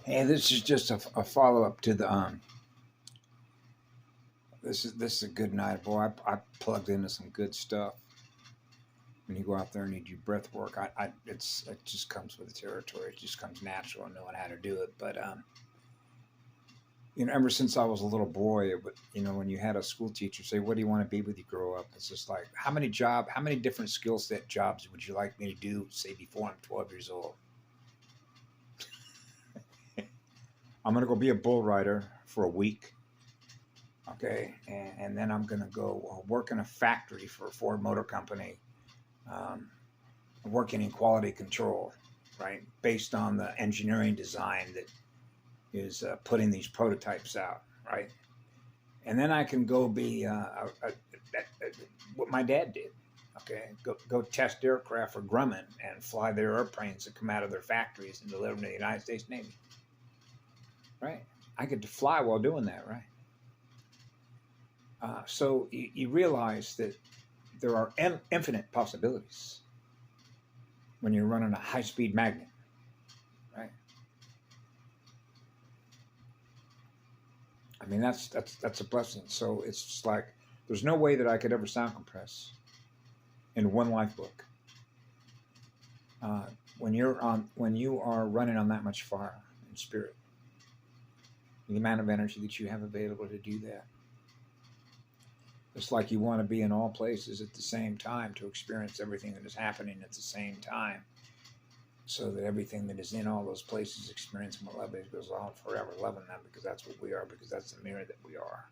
Hey, this is just a follow up to the this is a good night, boy. I plugged into some good stuff. When you go out there and you do breath work, it just comes with the territory. It just comes natural and knowing how to do it. But ever since I was a little boy, when you had a school teacher say, "What do you want to be when you grow up?" It's just like, how many different skill set jobs would you like me to do? Say before I'm 12 years old, I'm gonna go be a bull rider for a week. Okay, and then I'm gonna go work in a factory for a Ford Motor Company, um, working in quality control, right? Based on the engineering design that is putting these prototypes out, right? And then I can go be what my dad did. Okay, go test aircraft for Grumman and fly their airplanes that come out of their factories and deliver them to the United States Navy, right? I get to fly while doing that, right? So you realize that there are infinite possibilities when you're running a high-speed magnet, right? I mean, that's a blessing. So it's just like there's no way that I could ever sound compress in one life book. When you are running on that much fire in spirit, the amount of energy that you have available to do that. It's like you want to be in all places at the same time to experience everything that is happening at the same time, so that everything that is in all those places experiencing what love is goes on forever, loving them because that's what we are, because that's the mirror that we are.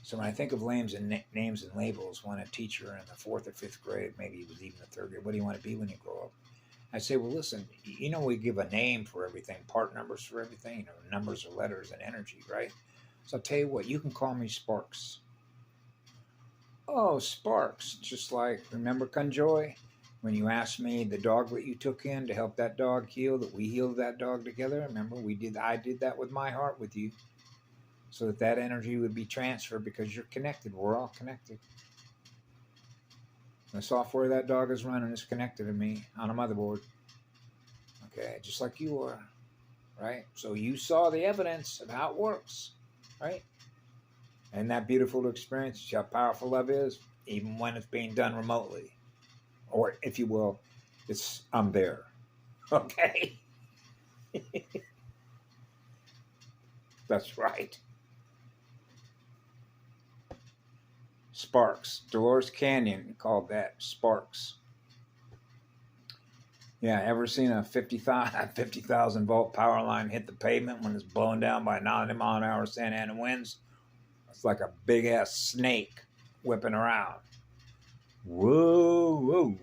So when I think of names and labels, when a teacher in the 4th or 5th grade, maybe it was even the 3rd grade, what do you want to be when you grow up? I say, well, listen, we give a name for everything, part numbers for everything, numbers or letters and energy, right? So I'll tell you what, you can call me Sparks. Oh, Sparks, just like, remember Conjoy? When you asked me the dog that you took in to help that dog heal, that we healed that dog together, remember I did that with my heart with you, so that energy would be transferred because you're connected. We're all connected. The software that dog is running is connected to me on a motherboard. Okay, just like you are, right? So you saw the evidence of how it works, right? And that beautiful experience, how powerful love is, even when it's being done remotely. Or, if you will, I'm there. Okay? That's right. Sparks. Dolores Canyon called that Sparks. Yeah, ever seen a 50,000 volt power line hit the pavement when it's blown down by 90-mile-an-hour Santa Ana winds? It's like a big ass snake whipping around. Whoa, whoa.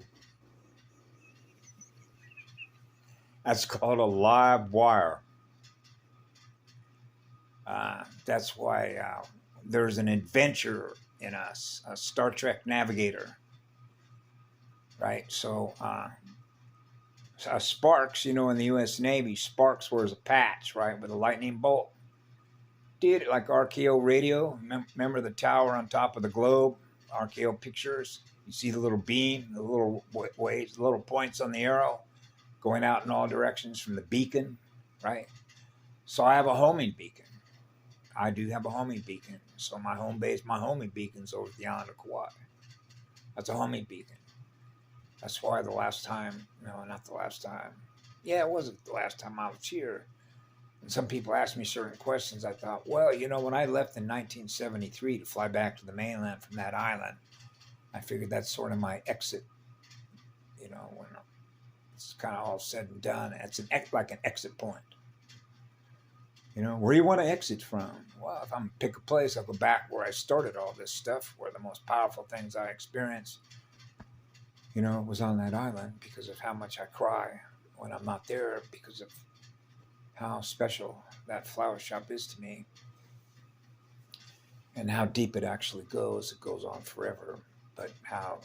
That's called a live wire. That's why there's an adventure in us, a Star Trek navigator, right? So Sparks, in the U.S. Navy, Sparks wears a patch, right, with a lightning bolt. Did it like RKO radio. Remember the tower on top of the globe? RKO pictures. You see the little beam, the little waves, the little points on the arrow going out in all directions from the beacon, right? So I have a homing beacon. I do have a homing beacon. So my home base, my homing beacon's over at the island of Kauai. That's a homing beacon. That's why the last time, not the last time. Yeah, it wasn't the last time I was here. And some people asked me certain questions. I thought, well, when I left in 1973 to fly back to the mainland from that island, I figured that's sort of my exit, when it's kind of all said and done. It's like an exit point. Where do you want to exit from? Well, if I'm pick a place, I'll go back where I started all this stuff, where the most powerful things I experienced, was on that island, because of how much I cry when I'm not there, because of how special that flower shop is to me, and how deep it actually goes. It goes on forever, but how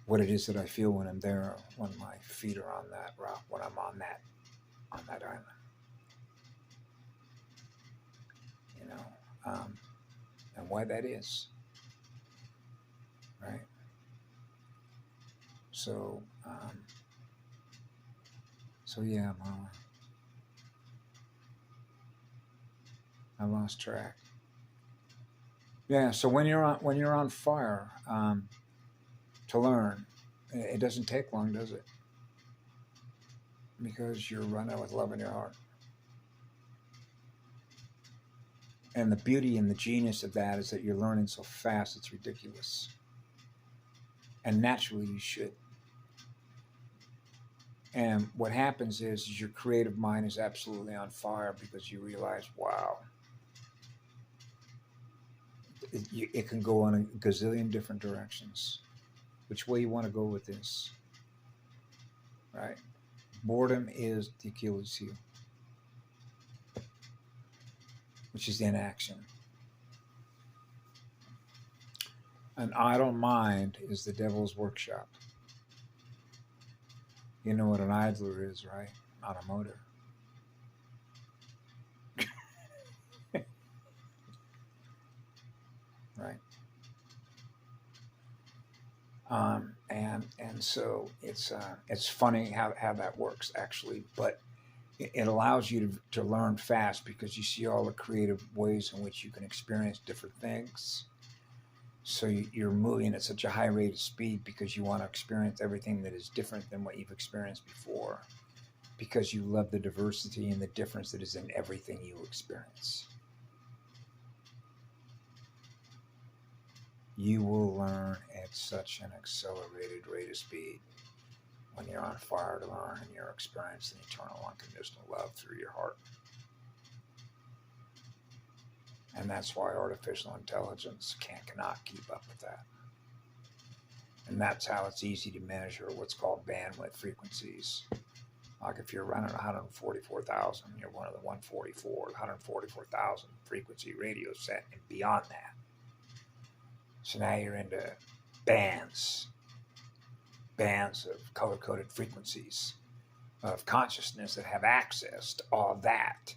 what it is that I feel when I'm there, when my feet are on that rock, when I'm on that island. And why that is, right? So yeah, Mama. I lost track. Yeah, so when you're on fire, to learn, it doesn't take long, does it? Because you're running with love in your heart. And the beauty and the genius of that is that you're learning so fast, it's ridiculous. And naturally, you should. And what happens is your creative mind is absolutely on fire because you realize, wow, it can go in a gazillion different directions. Which way you want to go with this, right? Boredom is the Achilles heel, which is inaction. An idle mind is the devil's workshop. You know what an idler is, right? Not a motor. Right. And so it's funny how that works actually, but it allows you to learn fast because you see all the creative ways in which you can experience different things. So you're moving at such a high rate of speed because you want to experience everything that is different than what you've experienced before, because you love the diversity and the difference that is in everything you experience. You will learn at such an accelerated rate of speed when you're on fire to learn and you're experiencing eternal unconditional love through your heart. And that's why artificial intelligence cannot keep up with that. And that's how it's easy to measure what's called bandwidth frequencies. Like if you're running 144,000, you're one of the 144,000 frequency radio set and beyond that. So now you're into bands of color-coded frequencies of consciousness that have access to all that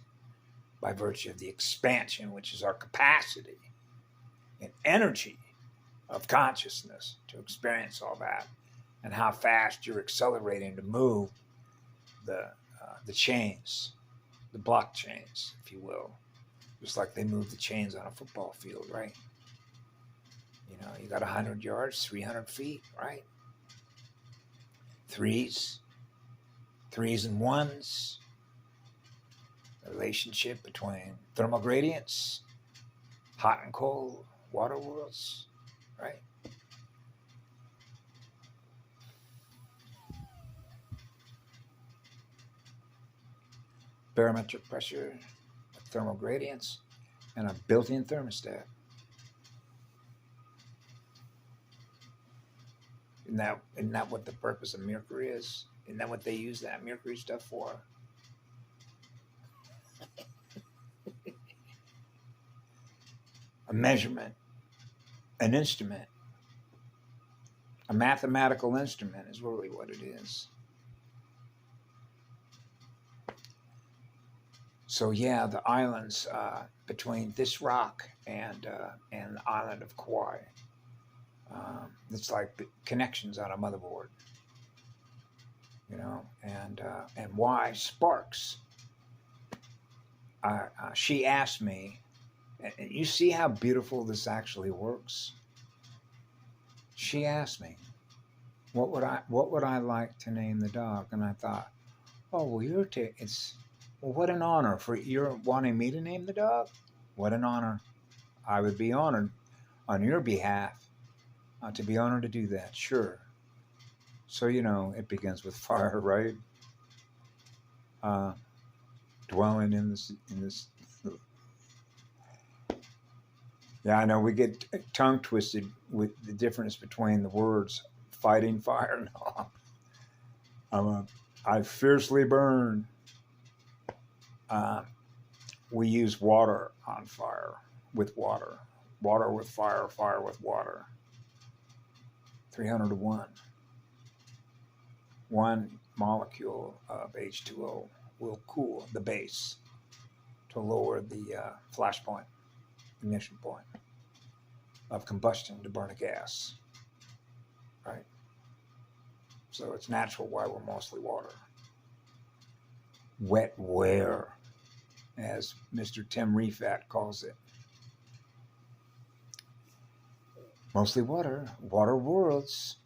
by virtue of the expansion, which is our capacity and energy of consciousness to experience all that, and how fast you're accelerating to move the chains, the block chains, if you will, just like they move the chains on a football field, right? You know, you got 100 yards, 300 feet, right? Threes and ones. The relationship between thermal gradients, hot and cold, water worlds, right? Barometric pressure, thermal gradients, and a built-in thermostat. Isn't that what the purpose of Mercury is? Isn't that what they use that Mercury stuff for? A measurement, an instrument, a mathematical instrument is really what it is. So yeah, the islands between this rock and the island of Kauai, it's like connections on a motherboard, you know. And why Sparks? She asked me, and you see how beautiful this actually works. She asked me, what would I like to name the dog? And I thought, oh well, well, what an honor for you're wanting me to name the dog. What an honor! I would be honored on your behalf to be honored to do that. Sure. So you know, it begins with fire, right? Dwelling in this. Yeah, I know we get tongue twisted with the difference between the words fighting fire. No, I fiercely burn. We use water on fire with water, water with fire, fire with water. 300 to 1. One molecule of H2O will cool the base to lower the flash point, ignition point of combustion to burn a gas, right? So it's natural why we're mostly water. Wet where? as Mr. Tim Refat calls it. Mostly water, water worlds.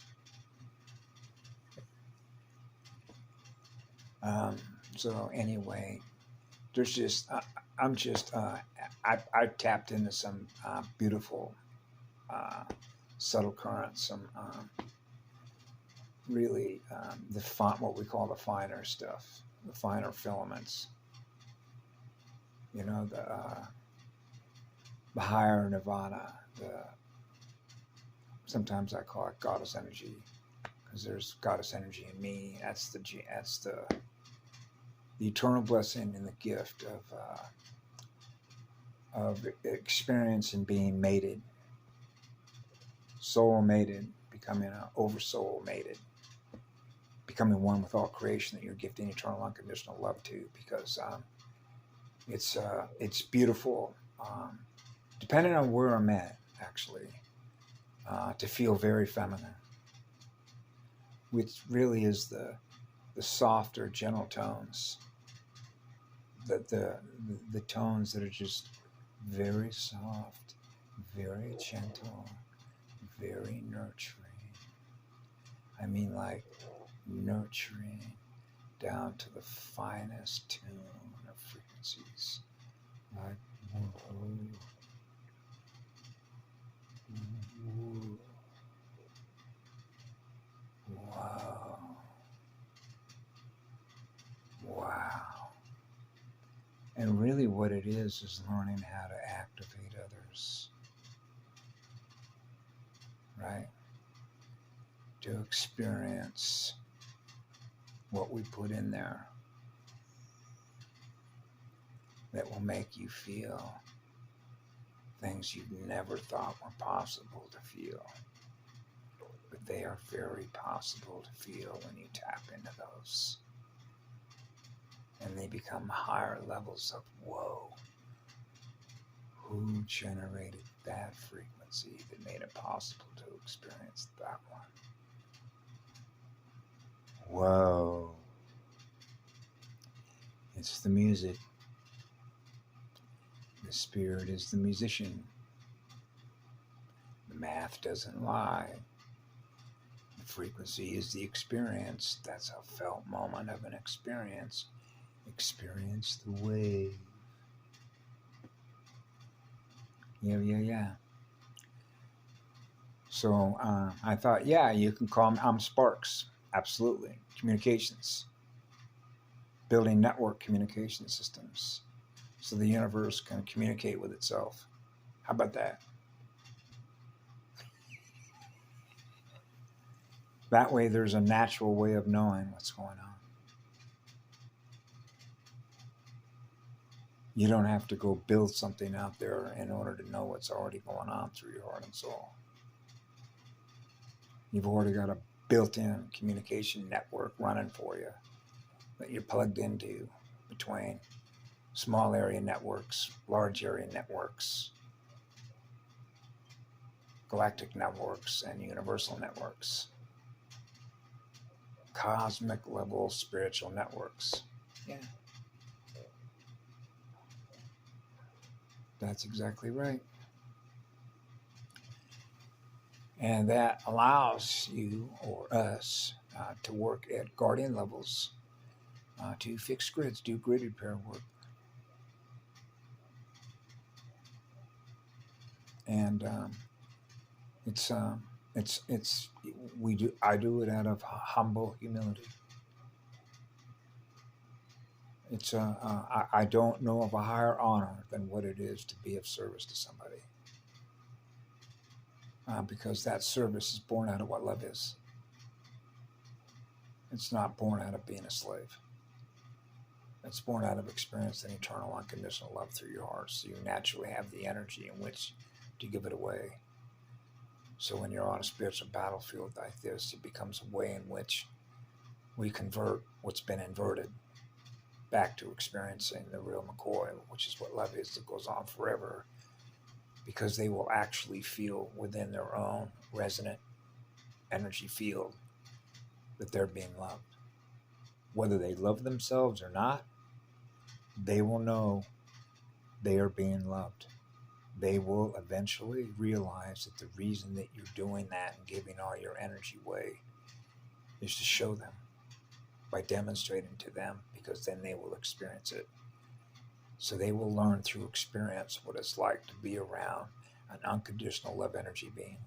So anyway, there's just I tapped into some beautiful subtle currents, some really what we call the finer stuff, the finer filaments. You know, the higher nirvana. Sometimes I call it goddess energy, because there's goddess energy in me. That's the eternal blessing and the gift of experience and being mated, soul mated, becoming an oversoul mated, becoming one with all creation, that you're gifting eternal unconditional love to, because it's beautiful, depending on where I'm at, actually, to feel very feminine, which really is the softer, gentle tones, the tones that are just very soft, very gentle, very nurturing. I mean, like nurturing down to the finest tune of frequencies, like wow, wow. And really what it is learning how to activate others, right? To experience what we put in there that will make you feel things you never thought were possible to feel. But they are very possible to feel when you tap into those. And they become higher levels of whoa. Who generated that frequency that made it possible to experience that one? Whoa. It's the music. The spirit is the musician. The math doesn't lie. The frequency is the experience. That's a felt moment of an experience. Experience the wave. Yeah. So I thought, yeah, you can call me, I'm Sparks. Absolutely. Communications. Building network communication systems so the universe can communicate with itself. How about that? That way there's a natural way of knowing what's going on. You don't have to go build something out there in order to know what's already going on through your heart and soul. You've already got a built-in communication network running for you that you're plugged into between small area networks, large area networks, galactic networks, and universal networks. Cosmic level spiritual networks. Yeah. That's exactly right. And that allows you or us to work at guardian levels, to fix grids, do grid repair work. And I do it out of humble humility. I don't know of a higher honor than what it is to be of service to somebody. Because that service is born out of what love is. It's not born out of being a slave. It's born out of experiencing eternal unconditional love through your heart. So you naturally have the energy in which to give it away. So when you're on a spiritual battlefield like this, it becomes a way in which we convert what's been inverted back to experiencing the real McCoy, which is what love is, that goes on forever, because they will actually feel within their own resonant energy field that they're being loved. Whether they love themselves or not, they will know they are being loved. They will eventually realize that the reason that you're doing that and giving all your energy away is to show them by demonstrating to them, because then they will experience it. So they will learn through experience what it's like to be around an unconditional love energy being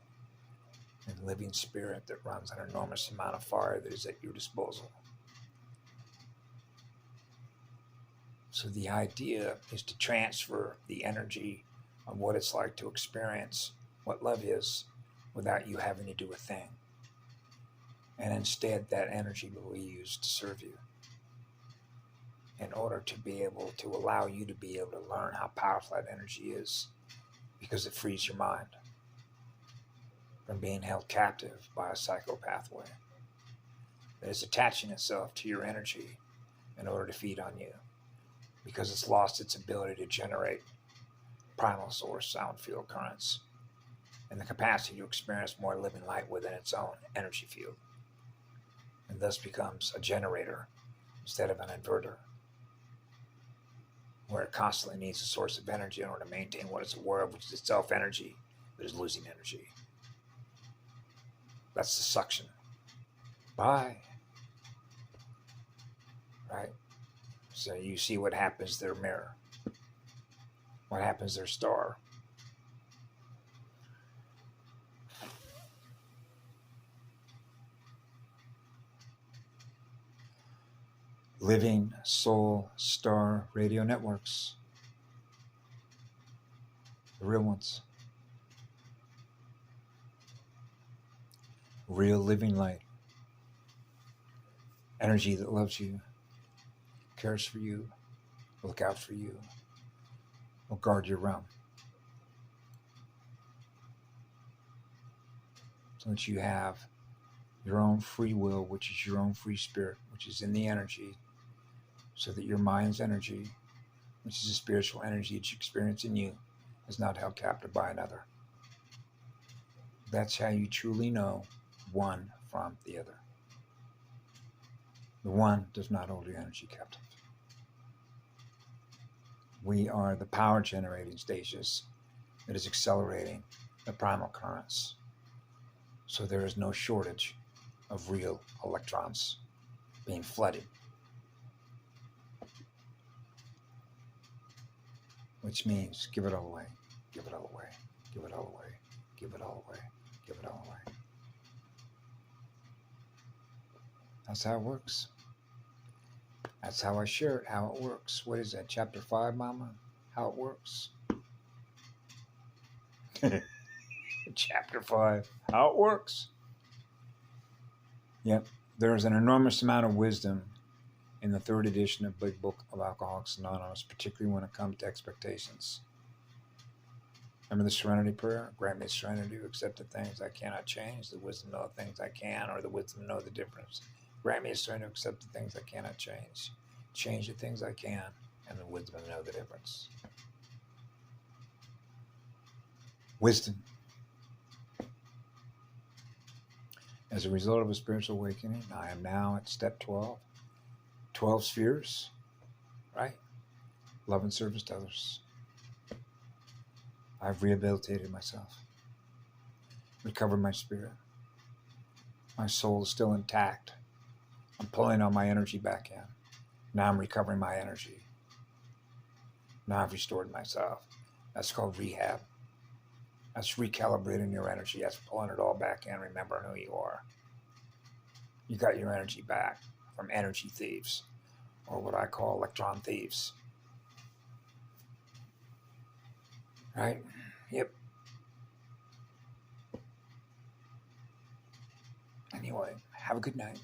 and living spirit that runs an enormous amount of fire that is at your disposal. So the idea is to transfer the energy of what it's like to experience what love is without you having to do a thing. And instead, that energy will be used to serve you in order to be able to allow you to be able to learn how powerful that energy is, because it frees your mind from being held captive by a psychopathway that is attaching itself to your energy in order to feed on you, because it's lost its ability to generate primal source sound field currents and the capacity to experience more living light within its own energy field, and thus becomes a generator instead of an inverter, where it constantly needs a source of energy in order to maintain what it's aware of, which is itself energy, but is losing energy. That's the suction. Bye. Right? So you see what happens to their mirror. What happens to their star. Living Soul Star Radio Networks. The real ones. Real living light. Energy that loves you, cares for you, will look out for you, will guard your realm, so that you have your own free will, which is your own free spirit, which is in the energy, so that your mind's energy, which is a spiritual energy that you experience in you, is not held captive by another. That's how you truly know one from the other. The one does not hold your energy captive. We are the power generating stages that is accelerating the primal currents. So there is no shortage of real electrons being flooded. Which means give it all away, give it all away, give it all away, give it all away, give it all away. That's how it works. That's how I share it, how it works. What is that, chapter 5, Mama? How it works. Chapter 5, how it works. Yep, there's an enormous amount of wisdom in the 3rd edition of Big Book of Alcoholics Anonymous, particularly when it comes to expectations. Remember the Serenity Prayer? Grant me the serenity to accept the things I cannot change, the wisdom to know the things I can, or the wisdom to know the difference. Grant me the serenity to accept the things I cannot change. Change the things I can, and the wisdom to know the difference. Wisdom. As a result of a spiritual awakening, I am now at step 12. 12 spheres, right? Love and service to others. I've rehabilitated myself, recovered my spirit. My soul is still intact. I'm pulling on my energy back in. Now I'm recovering my energy. Now I've restored myself. That's called rehab. That's recalibrating your energy. That's pulling it all back in, remembering who you are. You got your energy back from energy thieves, or what I call electron thieves. Right? Yep. Anyway, have a good night.